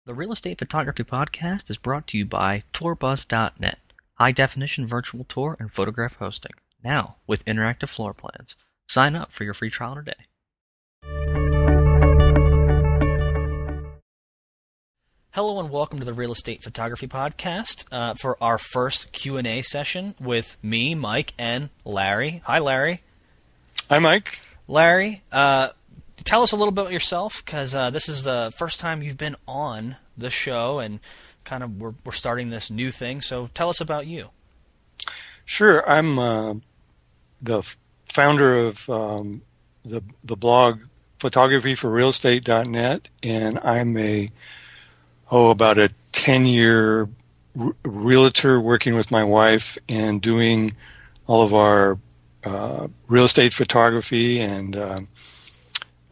The Real Estate Photography Podcast is brought to you by TourBuzz.net, high-definition virtual tour and photograph hosting, now with interactive floor plans. Sign up for your free trial today. Hello and welcome to the Real Estate Photography Podcast for our first Q&A session with me, Mike, and Larry. Hi, Larry. Hi, Mike. Larry, tell us a little bit about yourself, because this is the first time you've been on the show, and kind of we're starting this new thing. So tell us about you. Sure. I'm the founder of the blog photographyforrealestate.net, and I'm about a 10-year realtor working with my wife and doing all of our real estate photography. And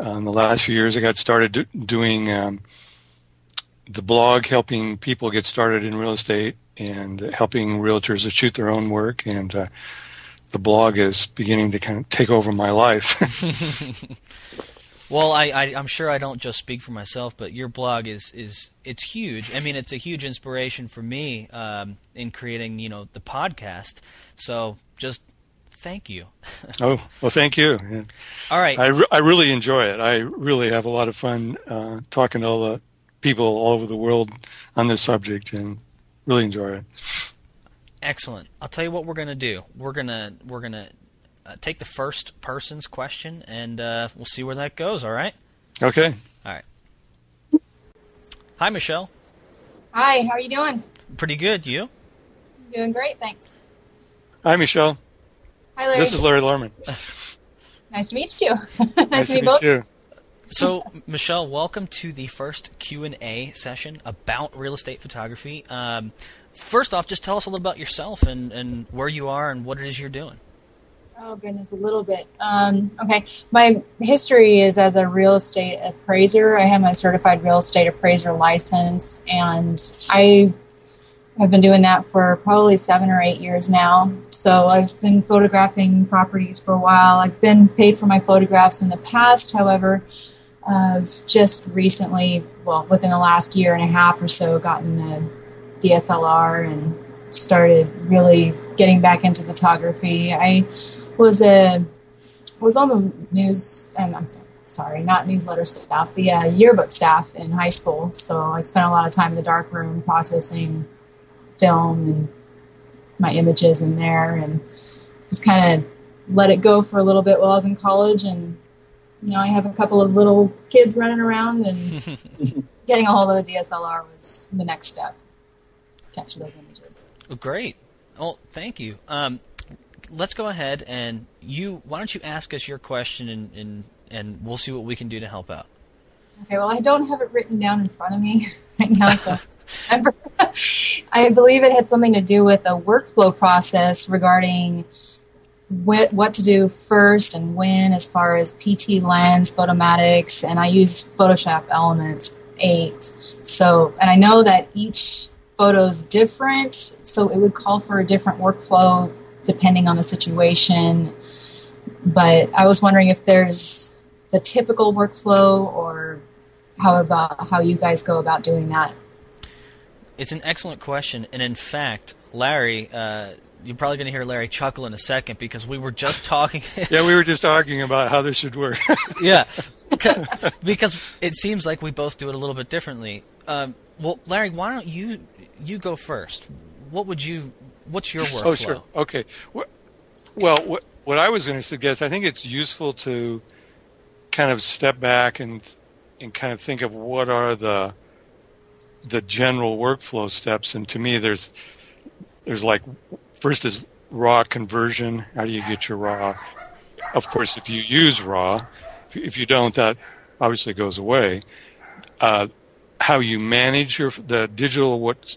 in the last few years, I got started doing the blog, helping people get started in real estate and helping realtors to shoot their own work. And the blog is beginning to kind of take over my life. Well, I'm sure I don't just speak for myself, but your blog it's huge. I mean, it's a huge inspiration for me in creating, the podcast. So just thank you. Oh, well, thank you. Yeah. All right. I really enjoy it. I really have a lot of fun talking to all the people all over the world on this subject, and really enjoy it. Excellent. I'll tell you what we're going to do. We're gonna take the first person's question, and we'll see where that goes. All right? Okay. All right. Hi, Michelle. Hi, how are you doing? Pretty good. You? Doing great, thanks. Hi, Michelle. Hi, Larry. This is Larry Lorman. Nice to meet you. Nice to meet both. you. So, Michelle, welcome to the first Q&A session about real estate photography. First off, just tell us a little about yourself and where you are and what it is you're doing. Oh, goodness, a little bit. Okay, my history is as a real estate appraiser. I have my certified real estate appraiser license, and I have been doing that for probably 7 or 8 years now. So I've been photographing properties for a while. I've been paid for my photographs in the past. However, I've just recently, within the last year and a half or so, gotten a DSLR and started really getting back into photography. I was on the news, and I'm sorry, not newsletter staff, the yearbook staff in high school. So I spent a lot of time in the darkroom processing film and my images in there, and just kind of let it go for a little bit while I was in college. And I have a couple of little kids running around, and getting a hold of the DSLR was the next step to capture those images. Well, great. Oh, thank you. Let's go ahead and why don't you ask us your question, and we'll see what we can do to help out. Okay, well, I don't have it written down in front of me right now, so I believe it had something to do with a workflow process regarding what to do first and when, as far as PT Lens, Photomatics, and I use Photoshop Elements 8. So, and I know that each photo is different, so it would call for a different workflow depending on the situation. But I was wondering if there's the typical workflow, or how you guys go about doing that. It's an excellent question, and in fact, Larry, you're probably going to hear Larry chuckle in a second, because we were just talking. Yeah, we were just talking about how this should work. Yeah, because it seems like we both do it a little bit differently. Well, Larry, why don't you go first? What's your workflow? Oh, sure. Okay. Well, what I was going to suggest, I think it's useful to kind of step back and kind of think of what are the general workflow steps. And to me, there's like, first is raw conversion. How do you get your raw? Of course, if you use raw, if you don't, that obviously goes away. How you manage the digital, what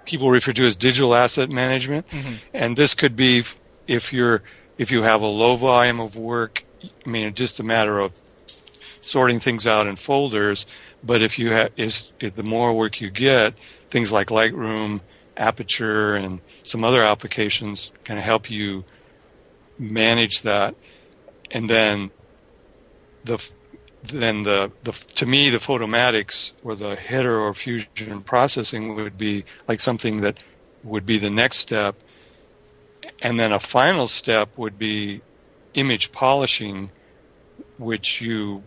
people refer to as digital asset management. Mm-hmm. And this could be if you have a low volume of work, I mean, it's just a matter of sorting things out in folders. But if you the more work you get, things like Lightroom, Aperture, and some other applications can help you manage that. And then then to me the photomatics or the heterofusion processing would be like something that would be the next step, and then a final step would be image polishing, which you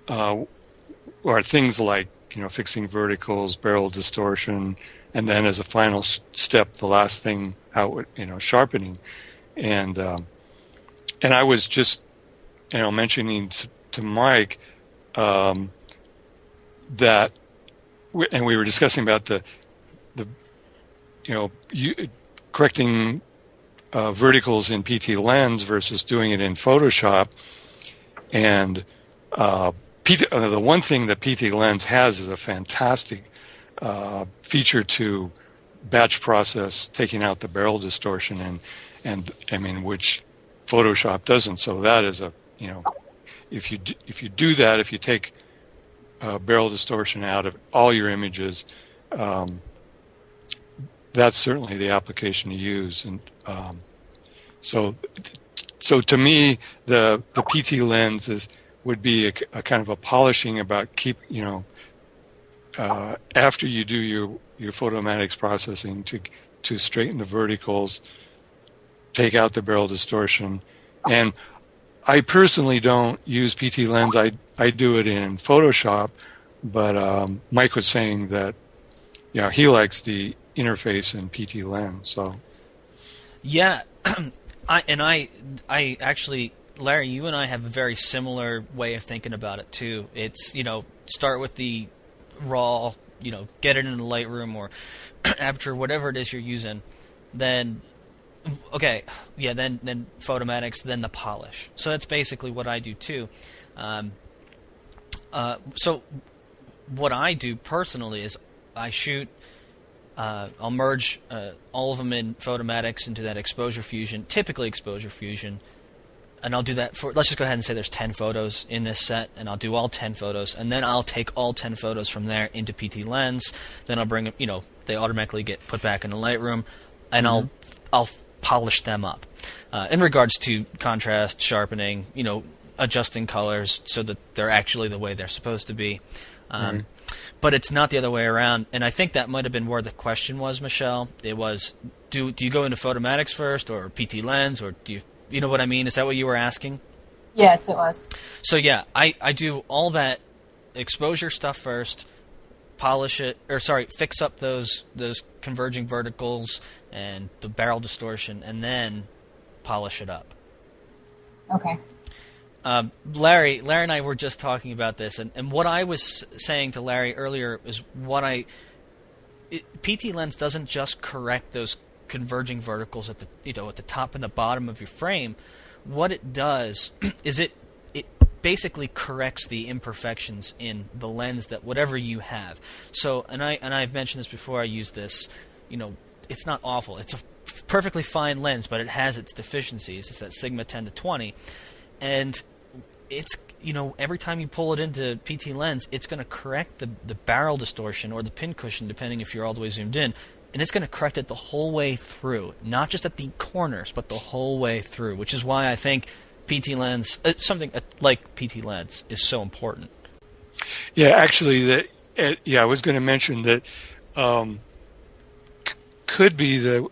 or things like fixing verticals, barrel distortion, and then as a final step, the last thing out, sharpening, and I was just mentioning to Mike that, and we were discussing about the correcting verticals in PT Lens versus doing it in Photoshop, and the one thing that PT Lens has is a fantastic feature to batch process, taking out the barrel distortion, and I mean, which Photoshop doesn't. So that is if you do that, if you take barrel distortion out of all your images, that's certainly the application to use. And so to me, the PT Lens would be a kind of a polishing about after you do your photomatics processing to straighten the verticals, take out the barrel distortion. And I personally don't use PT Lens. I do it in Photoshop, but Mike was saying that he likes the interface in PT Lens. So yeah, I actually, Larry, you and I have a very similar way of thinking about it too. It's start with the raw, get it into Lightroom or Aperture, whatever it is you're using, then then photomatics, then the polish. So that's basically what I do too. So what I do personally is I shoot. I'll merge all of them in photomatics into that exposure fusion, typically exposure fusion, and I'll do that for, let's just go ahead and say there's 10 photos in this set, and I'll do all 10 photos, and then I'll take all 10 photos from there into PT Lens, then I'll bring them, they automatically get put back into Lightroom, and I'll polish them up. In regards to contrast, sharpening, adjusting colors so that they're actually the way they're supposed to be. But it's not the other way around, and I think that might have been where the question was, Michelle. It was, do you go into photomatics first or PT Lens, or do you know what I mean? Is that what you were asking? Yes, it was. So yeah, I do all that exposure stuff first, fix up those converging verticals and the barrel distortion, and then polish it up. Okay. Larry and I were just talking about this, and what I was saying to Larry earlier is PT Lens doesn't just correct those converging verticals at the top and the bottom of your frame. What it does is it basically corrects the imperfections in the lens that whatever you have. So, and I've mentioned this before. I use this. It's not awful. It's a perfectly fine lens, but it has its deficiencies. It's that Sigma 10 to 20. And it's, every time you pull it into PT Lens, it's going to correct the barrel distortion or the pincushion, depending if you're all the way zoomed in, and it's going to correct it the whole way through, not just at the corners, but the whole way through, which is why I think PT Lens, something like PT Lens, is so important. Yeah, actually, I was going to mention that could be the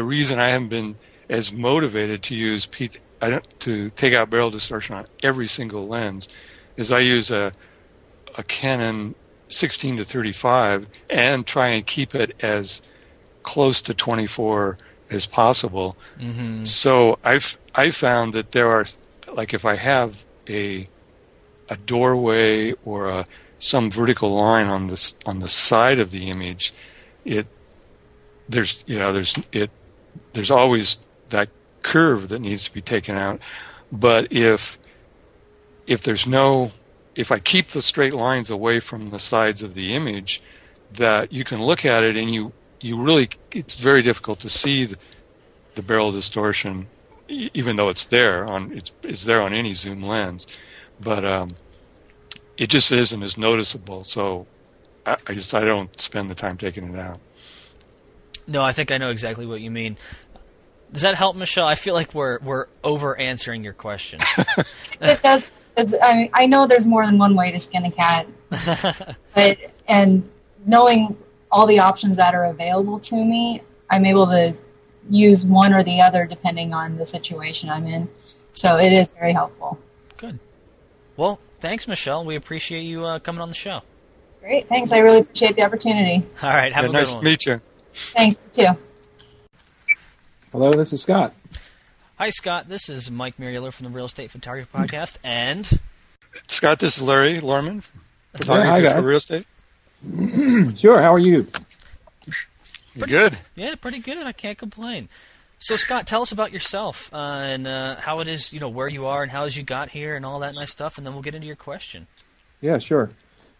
reason I haven't been as motivated to use to take out barrel distortion on every single lens is I use a Canon 16 to 35 and try and keep it as close to 24 as possible. Mm-hmm. So I've found that there are, like, if I have a doorway or some vertical line on the side of the image, there's always that curve that needs to be taken out. But if I keep the straight lines away from the sides of the image, that you can look at it and you really, it's very difficult to see the barrel distortion, even though it's there on any zoom lens, but it just isn't as noticeable. So I don't spend the time taking it out. No, I think I know exactly what you mean. Does that help, Michelle? I feel like we're over answering your question. It does. I know there's more than one way to skin a cat, and knowing all the options that are available to me, I'm able to use one or the other depending on the situation I'm in. So it is very helpful. Good. Well, thanks, Michelle. We appreciate you coming on the show. Great. Thanks. I really appreciate the opportunity. All right. Have a good one. Nice to meet you. Thanks, you too. Hello, this is Scott. Hi, Scott. This is Mike Muriler from the Real Estate Photography Podcast. And Scott, this is Larry Lorman, photographer hi, guys. for real estate. Sure, how are you? Good. yeah, pretty good. I can't complain. So, Scott, tell us about yourself and how it is, where you are and how you got here and all that nice stuff, and then we'll get into your question. Yeah, sure.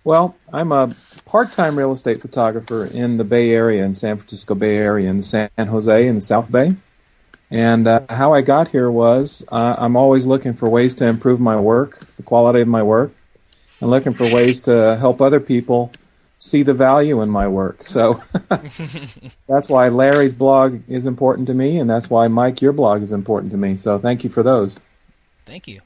Well, I'm a part-time real estate photographer in the Bay Area, in San Francisco Bay Area, in San Jose, in the South Bay. And how I got here was I'm always looking for ways to improve my work, the quality of my work, and looking for ways to help other people see the value in my work. So that's why Larry's blog is important to me, and that's why, Mike, your blog is important to me. So thank you for those. Thank you.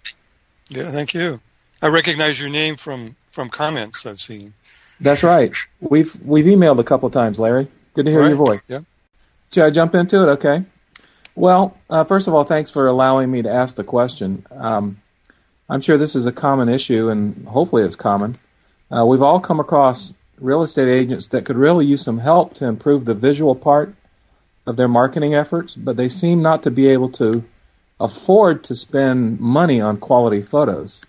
Yeah, thank you. I recognize your name from comments I've seen. That's right. We've emailed a couple of times, Larry. Good to hear your voice. Yeah. Should I jump into it? Okay. Well, first of all, thanks for allowing me to ask the question. I'm sure this is a common issue, and hopefully it's common. We've all come across real estate agents that could really use some help to improve the visual part of their marketing efforts, but they seem not to be able to afford to spend money on quality photos.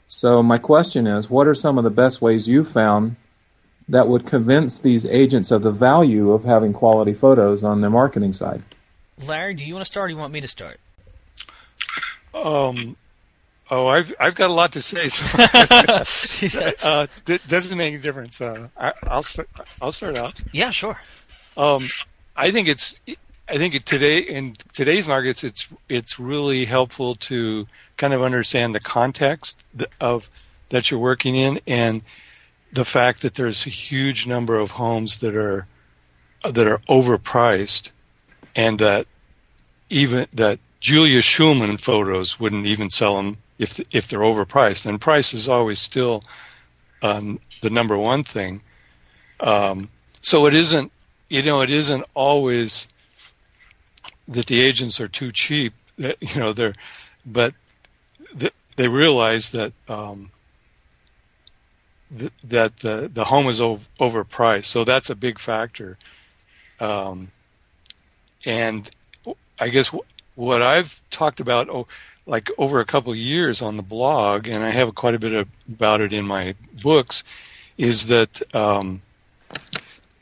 So my question is, what are some of the best ways you've found that would convince these agents of the value of having quality photos on their marketing side? Larry, do you want to start or do you want me to start? I've got a lot to say, so it doesn't make a difference. I'll start out. Yeah, sure. I think in today's markets, it's really helpful to kind of understand the context of that you're working in, and the fact that there's a huge number of homes that are overpriced, and that Julia Schulman photos wouldn't even sell them if they're overpriced. And price is always still the number one thing. So it isn't always that the agents are too cheap. But they realize that that the home is overpriced. So that's a big factor. And I guess what I've talked about, like over a couple of years on the blog, and I have quite a bit about it in my books, is that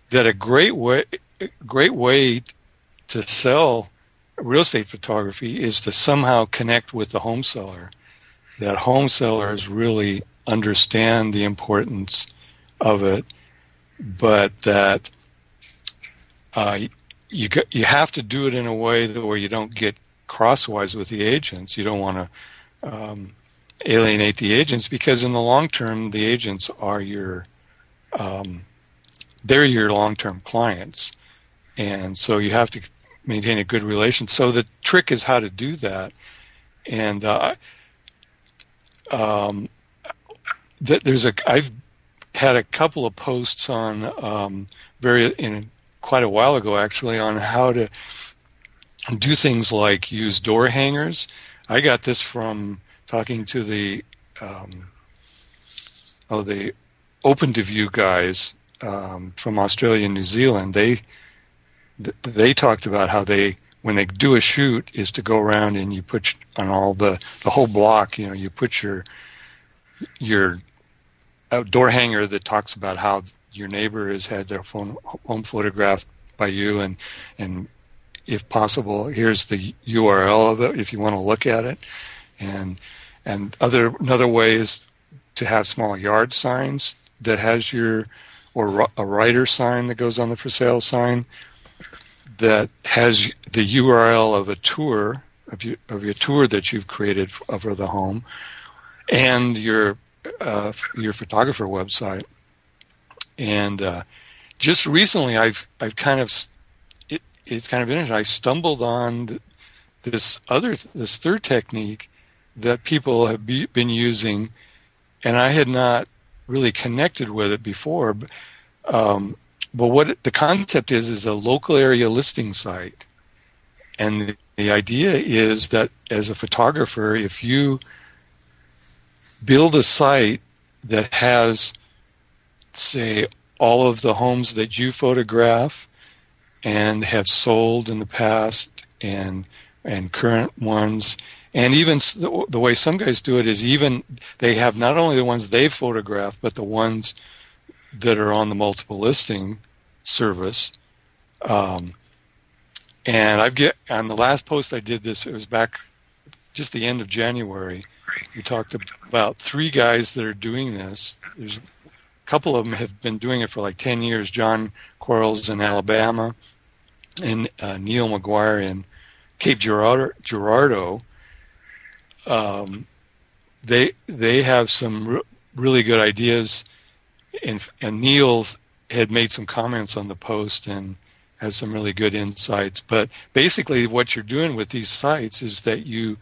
that a great way to sell real estate photography is to somehow connect with the home seller. That home sellers really understand the importance of it, but that you have to do it in a way where you don't get crosswise with the agents. You don't want to alienate the agents, because in the long term, the agents are they're your long-term clients, and so you have to maintain a good relation. So the trick is how to do that, and I've had a couple of posts on quite a while ago, actually, on how to do things like use door hangers. I got this from talking to the Open to View guys from Australia and New Zealand. They talked about how when they do a shoot, is to go around and you put on all the whole block. You put your door hanger that talks about how your neighbor has had their home photographed by you, and if possible, here's the URL of it if you want to look at it, and another way is to have small yard signs that has or a writer sign that goes on the for sale sign that has the URL of a tour of your tour that you've created for the home, and your photographer website. And just recently, I've kind of it's kind of interesting. I stumbled on this third technique that people have been using, and I had not really connected with it before. But what the concept is a local area listing site. And the idea is that as a photographer, if you build a site that has, say, all of the homes that you photograph and have sold in the past and current ones, and even the way some guys do it is even they have not only the ones they've photographed, but the ones that are on the multiple listing service. And on the last post I did this, it was back just the end of January. We talked about 3 guys that are doing this. There's a couple of them have been doing it for like 10 years. John Quarles in Alabama and Neil McGuire in Cape Girardeau. They have some really good ideas, and Neil had made some comments on the post and has some really good insights. But basically what you're doing with these sites is that you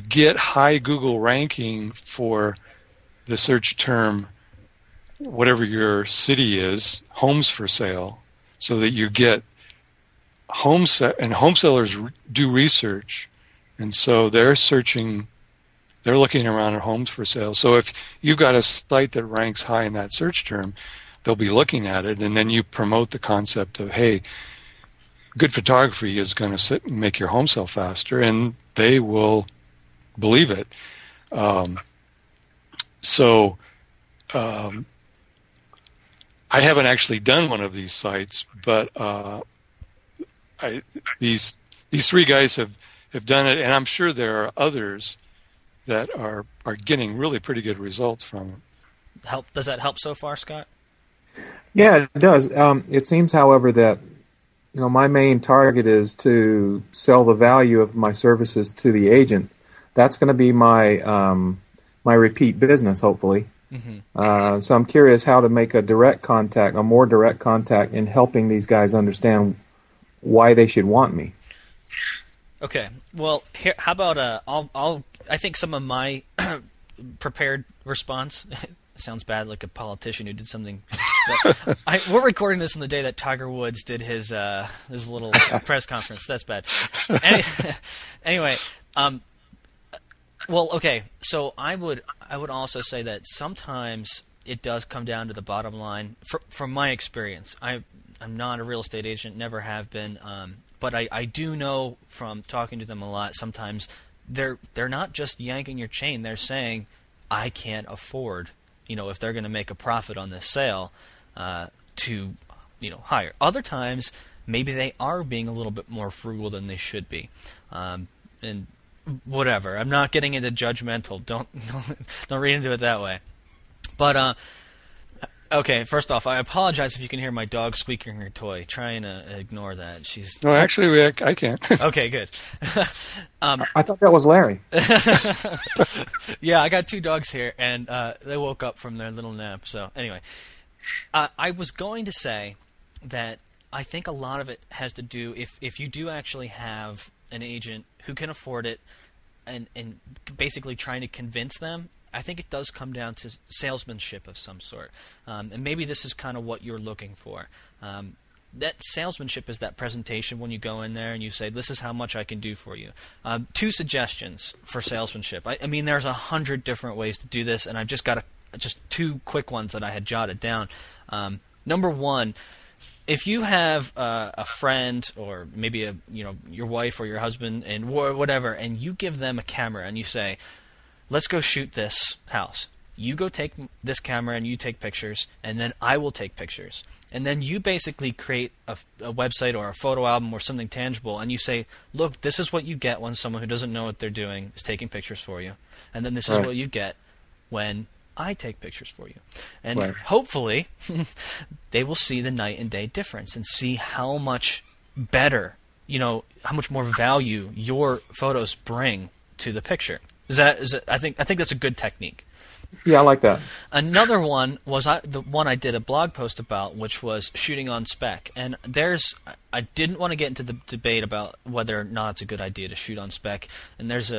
get high Google ranking for the search term, whatever your city is, homes for sale, so that you get and home sellers do research, and so they're looking around at homes for sale. So if you've got a site that ranks high in that search term, they'll be looking at it, and then you promote the concept of, hey, good photography is going to sit and make your home sell faster, and they will believe it. I haven't actually done one of these sites, but these 3 guys have done it, and I'm sure there are others that are getting really pretty good results from it. Does that help so far, Scott? Yeah, it does. It seems, however, that my main target is to sell the value of my services to the agent. That's going to be my my repeat business, hopefully. Mm-hmm. So I'm curious how to make a more direct contact in helping these guys understand why they should want me. Okay. Well, here, how about I think some of my prepared response sounds bad, like a politician who did something. We're recording this on the day that Tiger Woods did his little press conference. That's bad. Anyway, well, okay. So I would also say that sometimes it does come down to the bottom line. From my experience, I'm not a real estate agent, never have been, but I do know from talking to them a lot. Sometimes they're not just yanking your chain; they're saying, "I can't afford." If they're going to make a profit on this sale, to hire. Other times, maybe they are being a little bit more frugal than they should be, and whatever. I'm not getting into judgmental. Don't read into it that way. But okay. First off, I apologize if you can hear my dog squeaking her toy. Try and ignore that. She's no, actually, I can't. Okay, good. I thought that was Larry. Yeah, I got 2 dogs here, and they woke up from their little nap. So anyway, I was going to say that I think a lot of it has to do if you do actually have an agent who can afford it, and basically trying to convince them. I think it does come down to salesmanship of some sort, and maybe this is kind of what you're looking for. That salesmanship is that presentation when you go in there and you say, this is how much I can do for you. 2 suggestions for salesmanship. I mean, there's 100 different ways to do this, and I've just got just 2 quick ones that I had jotted down. Number 1, if you have a friend or maybe your wife or your husband and whatever, and you give them a camera and you say, let's go shoot this house. You go take this camera and you take pictures, and then I will take pictures. And then you basically create a website or a photo album or something tangible, and you say, look, this is what you get when someone who doesn't know what they're doing is taking pictures for you. And then this is what you get when I take pictures for you. And hopefully they will see the night and day difference and see how much better, how much more value your photos bring to the picture. I think that's a good technique. Yeah, I like that. Another one was the one I did a blog post about, which was shooting on spec. And I didn't want to get into the debate about whether or not it's a good idea to shoot on spec. And there's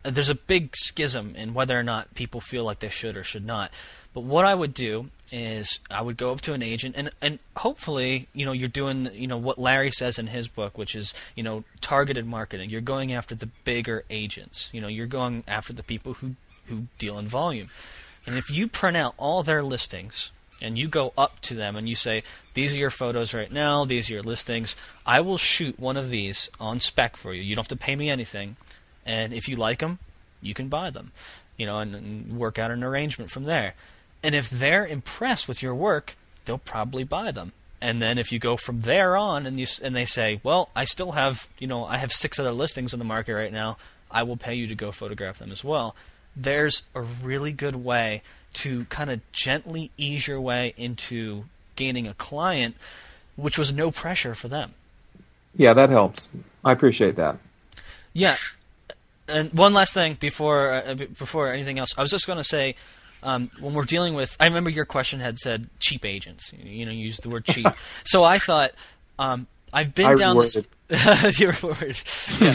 there's a big schism in whether or not people feel like they should or should not. But what I would do is I would go up to an agent, and hopefully, you're doing, what Larry says in his book, which is, targeted marketing. You're going after the bigger agents. You're going after the people who deal in volume. And if you print out all their listings and you go up to them and you say, these are your photos right now, these are your listings, I will shoot one of these on spec for you. You don't have to pay me anything. And if you like them, you can buy them, and work out an arrangement from there. And if they're impressed with your work, they'll probably buy them. And then if you go from there on and they say, well, I still have, I have 6 other listings on the market right now, I will pay you to go photograph them as well. There's a really good way to kind of gently ease your way into gaining a client, which was no pressure for them. Yeah, that helps. I appreciate that. Yeah. And one last thing before anything else, I was just going to say, when we're dealing with, I remember your question had said cheap agents. You used the word cheap. So I thought, I've been down this. Your word, yeah.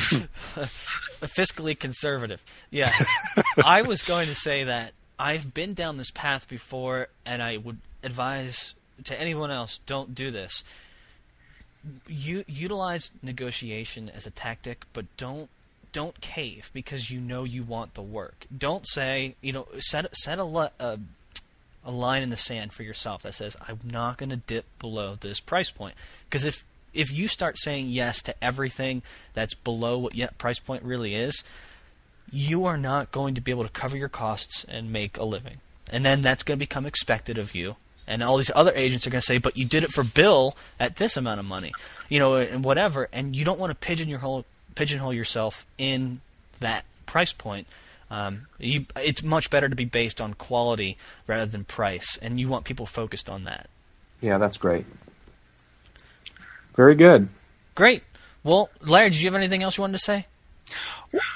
Fiscally conservative. Yeah, I was going to say that I've been down this path before, and I would advise to anyone else, don't do this. Utilize negotiation as a tactic, but don't cave because you want the work. Don't say, set a line in the sand for yourself that says, I'm not going to dip below this price point. Because if you start saying yes to everything that's below what price point really is, you are not going to be able to cover your costs and make a living. And then that's going to become expected of you. And all these other agents are going to say, but you did it for Bill at this amount of money, and whatever. And you don't want to pigeonhole yourself in that price point. It's much better to be based on quality rather than price, and you want people focused on that. Yeah, that's great. Very good. Great. Well, Larry, did you have anything else you wanted to say?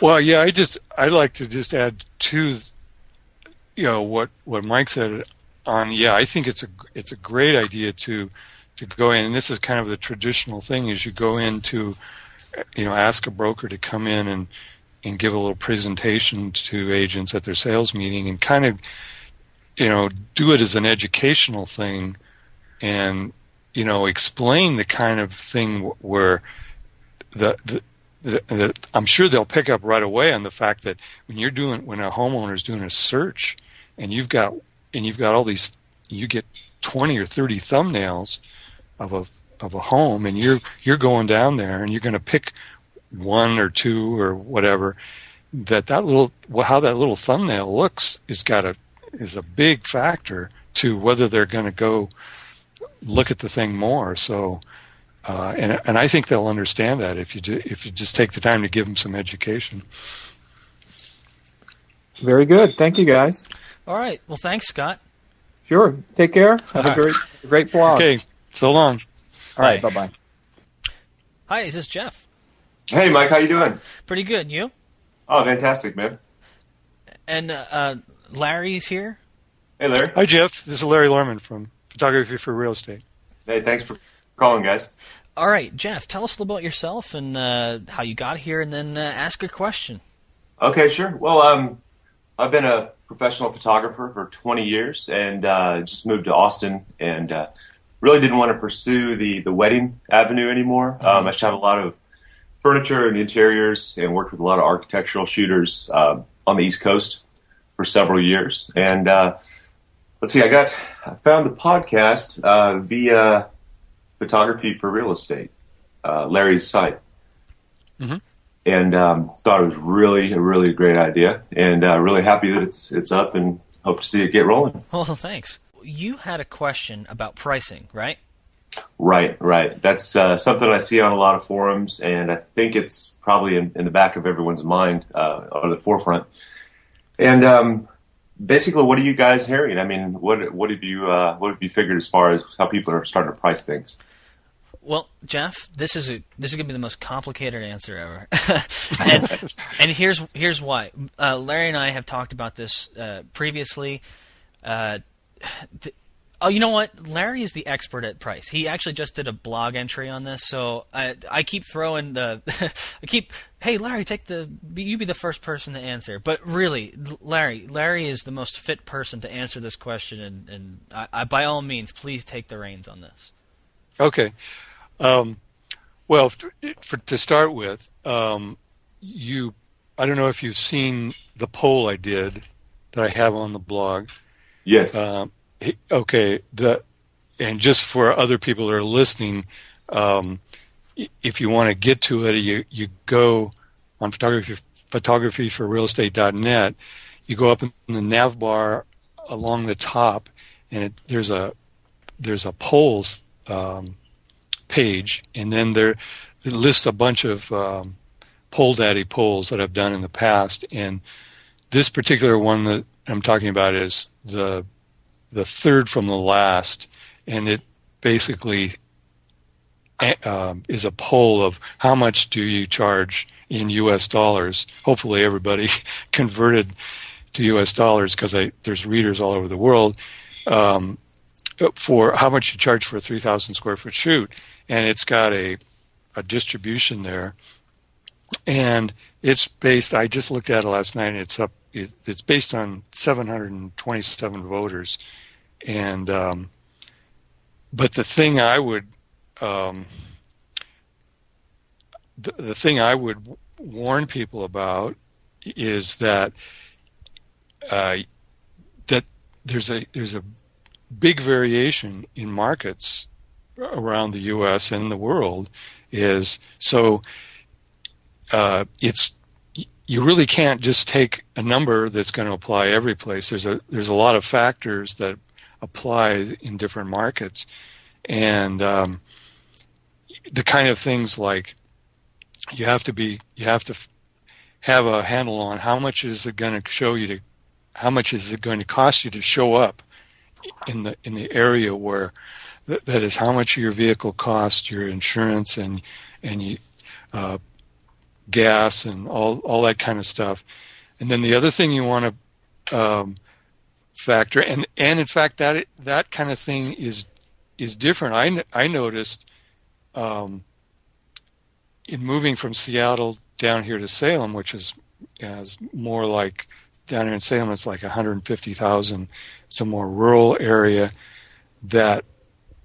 Well, yeah, I'd like to just add to, what Mike said on. Yeah, I think it's a great idea to go in, and this is kind of the traditional thing: is you go into, ask a broker to come in and give a little presentation to agents at their sales meeting, and kind of, do it as an educational thing, and explain the kind of thing where I'm sure they'll pick up right away on the fact that when a homeowner is doing a search, and you've got all these, you get 20 or 30 thumbnails of a home, and you're going down there and you're going to pick 1 or 2 or whatever, how that little thumbnail looks is a big factor to whether they're going to go look at the thing more. So, and I think they'll understand that if you just take the time to give them some education. Very good. Thank you, guys. All right. Well, thanks, Scott. Sure. Take care. Have a great blog. Okay. So long. All right. Bye-bye. Hi, is this Jeff? Hey, Mike. How you doing? Pretty good. You? Oh, fantastic, man. And Larry's here. Hey, Larry. Hi, Jeff. This is Larry Lorman from Photography for Real Estate. Hey, thanks for calling, guys. All right, Jeff, tell us a little about yourself and how you got here, and then ask a question. Okay, sure. Well, I've been a professional photographer for 20 years and just moved to Austin and really didn't want to pursue the wedding avenue anymore. I shot a lot of furniture and interiors and worked with a lot of architectural shooters on the East Coast for several years. And let's see, I found the podcast via Photography for Real Estate, Larry's site. Mm-hmm. And thought it was really a great idea, and really happy that it's up, and hope to see it get rolling. Well, thanks. You had a question about pricing, right? Right. That's something I see on a lot of forums, and I think it's probably in the back of everyone's mind, on the forefront. And basically, what are you guys hearing? I mean, what have you figured as far as how people are starting to price things? Well, Jeff, this is gonna be the most complicated answer ever, and here's why. Larry and I have talked about this previously. Oh, you know what? Larry is the expert at price. He actually just did a blog entry on this, so I keep throwing the, hey Larry, you be the first person to answer. But really, Larry is the most fit person to answer this question, and I by all means, please take the reins on this. Okay. Well, to start with, I don't know if you've seen the poll I did that I have on the blog. Yes. Okay. And just for other people that are listening, if you want to get to it, you go on photographyforrealestate.net. You go up in the nav bar along the top, and there's a polls page, and then it lists a bunch of Poll Daddy polls that I've done in the past, and this particular one that I'm talking about is the third from the last, and it basically is a poll of how much do you charge in U.S. dollars. Hopefully everybody converted to U.S. dollars, because there's readers all over the world, for how much you charge for a 3,000 square foot shoot. And it's got a distribution there, and it's based, I just looked at it last night, and it's based on 727 voters. And but the thing I would the thing I would warn people about is that that there's a big variation in markets around the U.S. and the world. You really can't just take a number that's going to apply every place. There's a lot of factors that apply in different markets, and the kind of things like you have to have a handle on how much is it going to cost you to show up in the area where that is, how much your vehicle costs, your insurance and gas and all that kind of stuff. And then the other thing you want to factor, and in fact that kind of thing is different. I noticed in moving from Seattle down here to Salem, which is more like, down here in Salem it's like 150,000. It's a more rural area, that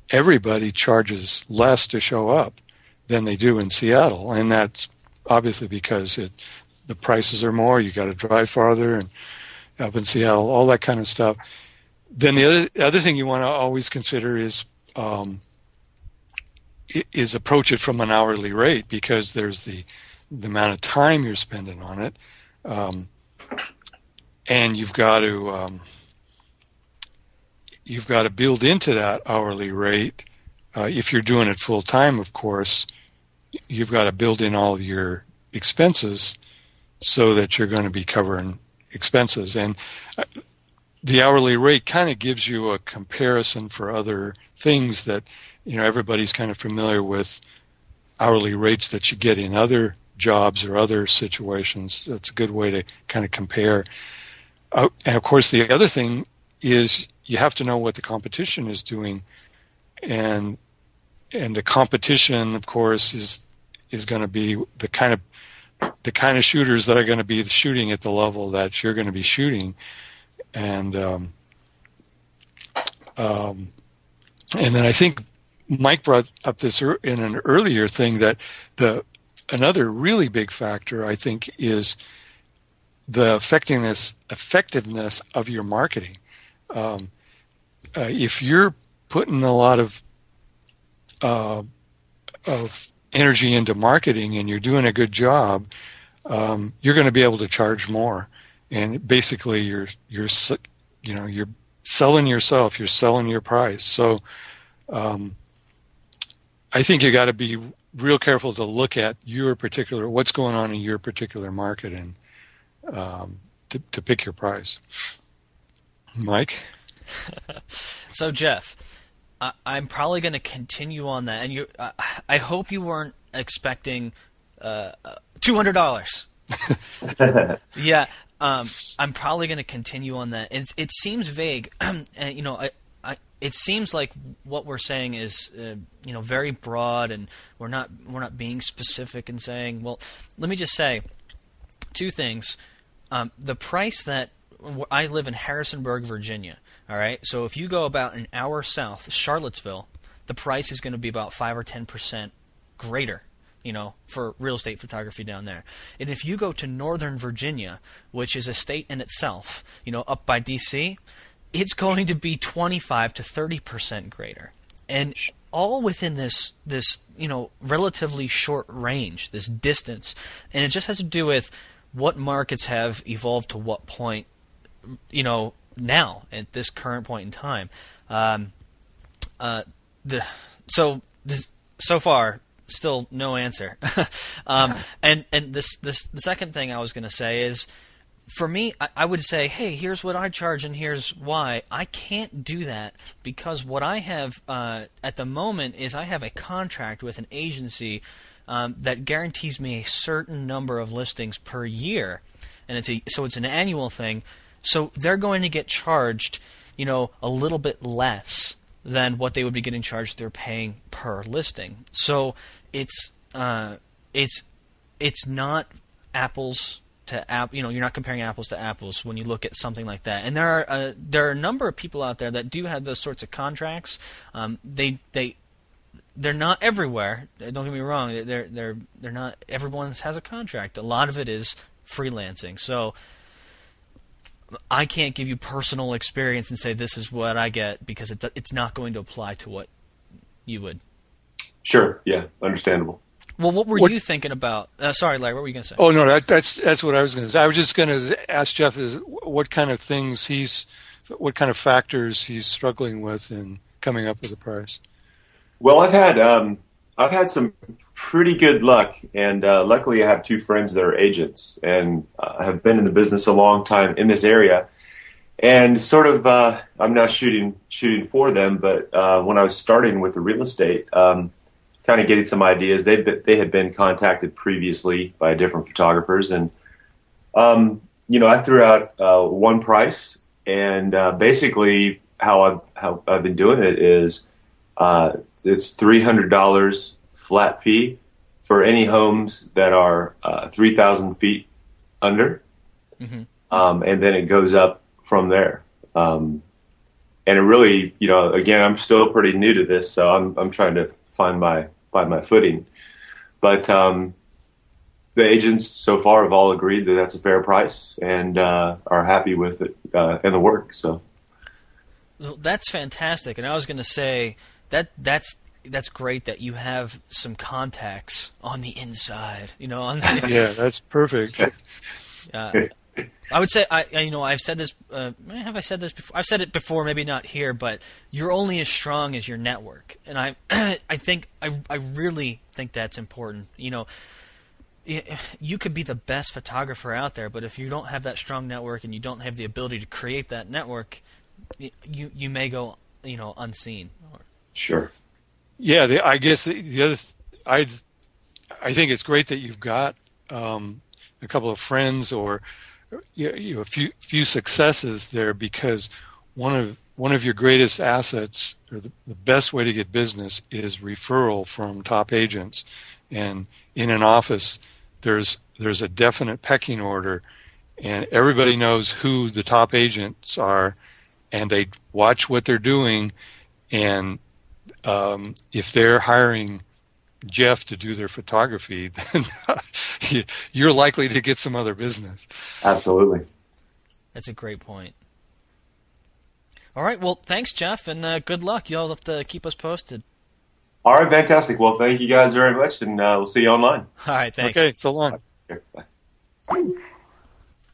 everybody charges less to show up than they do in Seattle, and that's obviously because the prices are more. You got to drive farther, and up in Seattle, all that kind of stuff. Then the other thing you want to always consider is approach it from an hourly rate, because there's the amount of time you're spending on it, and you've got to build into that hourly rate. If you're doing it full time, of course, you've got to build in all of your expenses so that you're going to be covering expenses. And the hourly rate kind of gives you a comparison for other things that, everybody's kind of familiar with hourly rates that you get in other jobs or other situations. That's a good way to kind of compare. And of course, the other thing is you have to know what the competition is doing, and the competition, of course, is going to be the kind of shooters that are going to be shooting at the level that you're going to be shooting, and then I think Mike brought up this in an earlier thing, that another really big factor, I think, is the effectiveness of your marketing. If you're putting a lot of energy into marketing and you're doing a good job, you're going to be able to charge more. And basically, you're selling yourself. You're selling your price. So, I think you got to be real careful to look at what's going on in your particular market, and to pick your price. Mike? So, Jeff, I'm probably going to continue on that, and I hope you weren't expecting $200. Yeah, I'm probably going to continue on that. It seems vague, and it seems like what we're saying is very broad, and we're not being specific and saying. Well, let me just say two things. The price that I live in Harrisonburg, Virginia. All right, so if you go about an hour south, Charlottesville, the price is going to be about 5 or 10% greater, for real estate photography down there. And if you go to Northern Virginia, which is a state in itself, up by D.C., it's going to be 25 to 30% greater, and all within this relatively short range, this distance, and it just has to do with what markets have evolved to what point, now at this current point in time. So far, still no answer. And the second thing I was going to say is, for me, I would say, hey, here's what I charge and here's why. I can't do that because what I have at the moment is I have a contract with an agency that guarantees me a certain number of listings per year, and it's an annual thing. So they're going to get charged, a little bit less than what they would be getting charged if they're paying per listing. So it's not apples to you're not comparing apples to apples when you look at something like that. And there are a number of people out there that do have those sorts of contracts. They're not everywhere. Don't get me wrong. They're not. Everyone has a contract. A lot of it is freelancing. So I can't give you personal experience and say this is what I get because it's not going to apply to what you would. Sure. Yeah. Understandable. Well, what were you thinking about? Sorry, Larry. What were you going to say? Oh no, that's what I was going to say. I was just going to ask Jeff is what kind of factors he's struggling with in coming up with a price. Well, I've had some pretty good luck, and luckily I have two friends that are agents and have been in the business a long time in this area. And sort of, I'm not shooting for them, but when I was starting with the real estate, kind of getting some ideas, they had been contacted previously by different photographers, and I threw out one price, and basically how I've been doing it is it's $300 flat fee for any homes that are 3,000 feet under, and then it goes up from there. And it really, again, I'm still pretty new to this, so I'm trying to find my footing. But the agents so far have all agreed that that's a fair price and are happy with it and the work. So that's fantastic. And I was going to say that's great that you have some contacts on the inside. Yeah, that's perfect. I would say I've said this. Have I said this before? I've said it before, maybe not here, but you're only as strong as your network, and I really think that's important. You could be the best photographer out there, but if you don't have that strong network and you don't have the ability to create that network, you may go unseen. Sure. Yeah, I guess the other. I think it's great that you've got a couple of friends or a few successes there, because one of your greatest assets, or the best way to get business, is referral from top agents. And in an office, there's a definite pecking order, and everybody knows who the top agents are, and they watch what they're doing. And if they're hiring Jeff to do their photography, then you're likely to get some other business. Absolutely. That's a great point. All right. Well, thanks, Jeff, and good luck. You'll have to keep us posted. All right. Fantastic. Well, thank you guys very much, and we'll see you online. All right. Thanks. Okay. So long. Bye.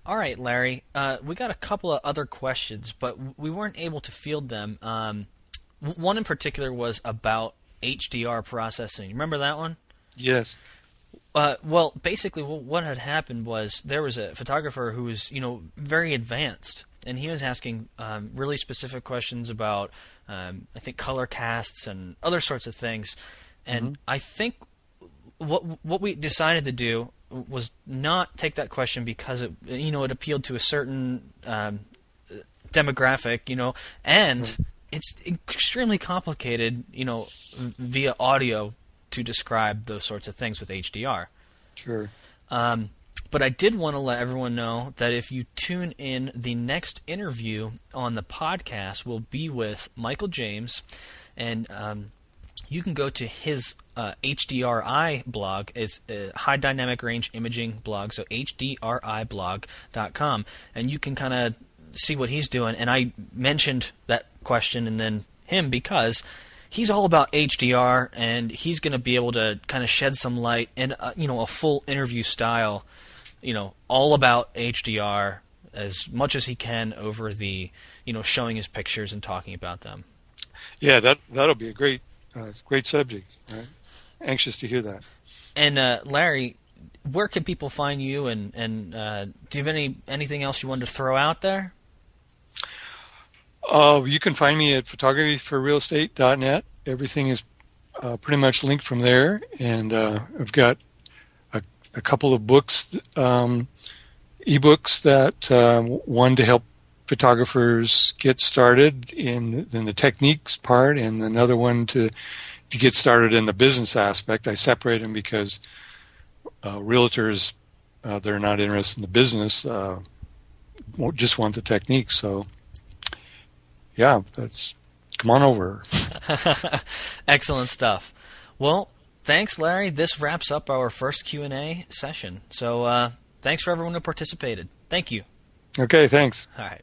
All right, Larry. We got a couple of other questions, but we weren't able to field them. One in particular was about HDR processing. Remember that one? Yes. Well, basically, what had happened was there was a photographer who was, very advanced, and he was asking really specific questions about, I think, color casts and other sorts of things. And I think what we decided to do was not take that question because it appealed to a certain demographic, and it's extremely complicated, via audio to describe those sorts of things with HDR. Sure. But I did want to let everyone know that if you tune in, the next interview on the podcast will be with Michael James, and you can go to his HDRI blog. It's High Dynamic Range Imaging blog, so hdriblog.com, and you can kind of see what he's doing. And I mentioned that question and then him because he's all about HDR, and he's going to be able to kind of shed some light in a full interview style, all about HDR as much as he can over the showing his pictures and talking about them. Yeah, that'll be a great subject. Right? Anxious to hear that. And Larry, where can people find you? And do you have anything else you wanted to throw out there? You can find me at photographyforrealestate.net. Everything is pretty much linked from there, and I've got a couple of books, ebooks that one to help photographers get started in the techniques part, and another one to get started in the business aspect. I separate them because realtors, they're not interested in the business, just want the techniques. So, yeah, come on over. Excellent stuff. Well, thanks, Larry. This wraps up our first Q&A session. So thanks for everyone who participated. Thank you. Okay, thanks. All right.